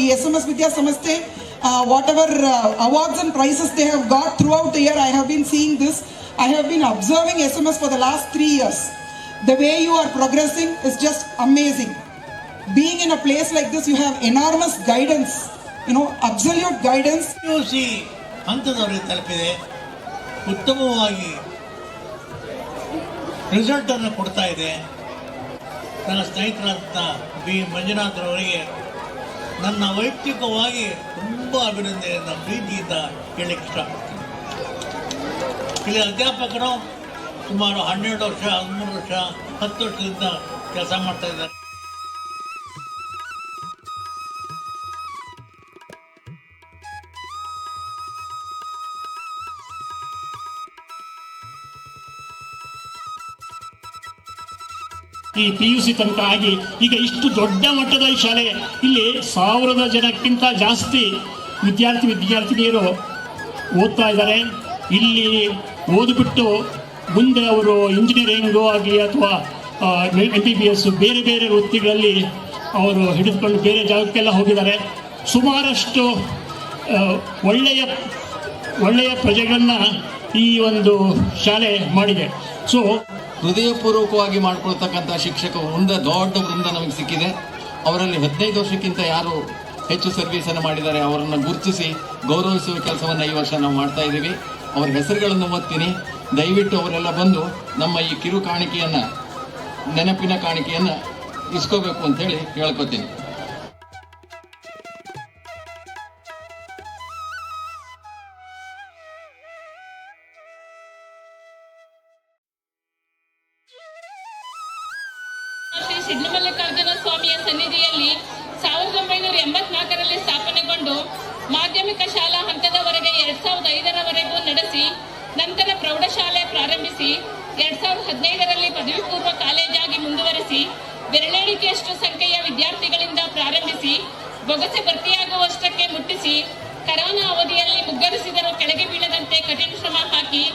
ಈ SMS Vidya Samasthe, whatever awards and prizes they have got throughout the year, I have been seeing this. I have been observing SMS for the last 3 years. The way you are progressing is just amazing. Being in a place like this, you have enormous guidance, absolute guidance. PUC ಹಂತದವರಿಗೆ ತಲುಪಿದೆ, ಉತ್ತಮವಾಗಿ result ಅನ್ನು ಕೊಡ್ತಾ ಇದೆ. ನನ್ನ ಸ್ನೇಹಿತರಾದಂಥ B Manjunath ಅವರಿಗೆ ನನ್ನ ವೈಯಕ್ತಿಕವಾಗಿ ತುಂಬ ಅಭಿನಂದನೆಯನ್ನು ಪ್ರೀತಿಯಿಂದ ಹೇಳಲಿಕ್ಕೆ ಇಷ್ಟಪಡ್ತೀನಿ. ಇಲ್ಲಿ ಅಧ್ಯಾಪಕರು ಸುಮಾರು 12 ವರ್ಷ, 13 ವರ್ಷ, 10 ವರ್ಷದಿಂದ ಕೆಲಸ ಮಾಡ್ತಾ ಇದ್ದಾರೆ. ಈ PUC ತನಕ ಆಗಿ ಈಗ ಇಷ್ಟು ದೊಡ್ಡ ಮಟ್ಟದ ಈ ಶಾಲೆ, ಇಲ್ಲಿ 1000 ಜನಕ್ಕಿಂತ ಜಾಸ್ತಿ ವಿದ್ಯಾರ್ಥಿನಿಯರು ಓದ್ತಾ ಇದ್ದಾರೆ. ಇಲ್ಲಿ ಓದಿಬಿಟ್ಟು ಮುಂದೆ ಅವರು ಇಂಜಿನಿಯರಿಂಗು ಆಗಲಿ ಅಥವಾ MBBS ಬೇರೆ ಬೇರೆ ವೃತ್ತಿಗಳಲ್ಲಿ ಅವರು ಹಿಡಿದುಕೊಂಡು ಬೇರೆ ಜಾಗಕ್ಕೆಲ್ಲ ಹೋಗಿದ್ದಾರೆ. ಸುಮಾರಷ್ಟು ಒಳ್ಳೆಯ ಪ್ರಜೆಗಳನ್ನು ಈ ಒಂದು ಶಾಲೆ ಮಾಡಿದೆ. ಸೊ ಹೃದಯಪೂರ್ವಕವಾಗಿ ಮಾಡ್ಕೊಳ್ತಕ್ಕಂಥ ಶಿಕ್ಷಕ ದೊಡ್ಡ ವೃಂದ ನಮಗೆ ಸಿಕ್ಕಿದೆ. ಅವರಲ್ಲಿ 15 ವರ್ಷಕ್ಕಿಂತ ಯಾರು ಹೆಚ್ಚು ಸರ್ವೀಸನ್ನು ಮಾಡಿದ್ದಾರೆ ಅವರನ್ನು ಗುರುತಿಸಿ ಗೌರವಿಸುವ ಕೆಲಸವನ್ನು ಈ ವರ್ಷ ನಾವು ಮಾಡ್ತಾ ಇದ್ದೀವಿ. ಅವರ ಹೆಸರುಗಳನ್ನು ಓದ್ತೀನಿ. ದಯವಿಟ್ಟು ಅವರೆಲ್ಲ ಬಂದು ನಮ್ಮ ಈ ಕಿರು ಕಾಣಿಕೆಯನ್ನು, ನೆನಪಿನ ಕಾಣಿಕೆಯನ್ನು ಇಸ್ಕೋಬೇಕು ಅಂತೇಳಿ ಹೇಳ್ಕೊತೀನಿ. ಶ್ರೀ ಸಿಡ್ನಮಲ್ಲಿಕಾರ್ಜುನ ಸ್ವಾಮಿಯ ಸನ್ನಿಧಿಯಲ್ಲಿ 1984ರಲ್ಲಿ ಸ್ಥಾಪನೆಗೊಂಡು ಮಾಧ್ಯಮಿಕ ಶಾಲಾ ಹಂತದವರೆಗೆ 2005ರವರೆಗೂ ನಡೆಸಿ, ನಂತರ ಪ್ರೌಢಶಾಲೆ ಪ್ರಾರಂಭಿಸಿ 2015ರಲ್ಲಿ ಪದವಿ ಪೂರ್ವ ಕಾಲೇಜಾಗಿ ಮುಂದುವರೆಸಿ, ಬೆರಳೆಣಿಕೆಯಷ್ಟು ಸಂಖ್ಯೆಯ ವಿದ್ಯಾರ್ಥಿಗಳಿಂದ ಪ್ರಾರಂಭಿಸಿ ಬೊಗಸೆ ಭರ್ತಿಯಾಗುವಷ್ಟಕ್ಕೆ ಮುಟ್ಟಿಸಿ, ಕರೋನಾ ಅವಧಿಯಲ್ಲಿ ಮುಗ್ಗರಿಸಿದರೂ ಕೆಳಗೆ ಬೀಳದಂತೆ ಕಠಿಣ ಶ್ರಮ ಹಾಕಿ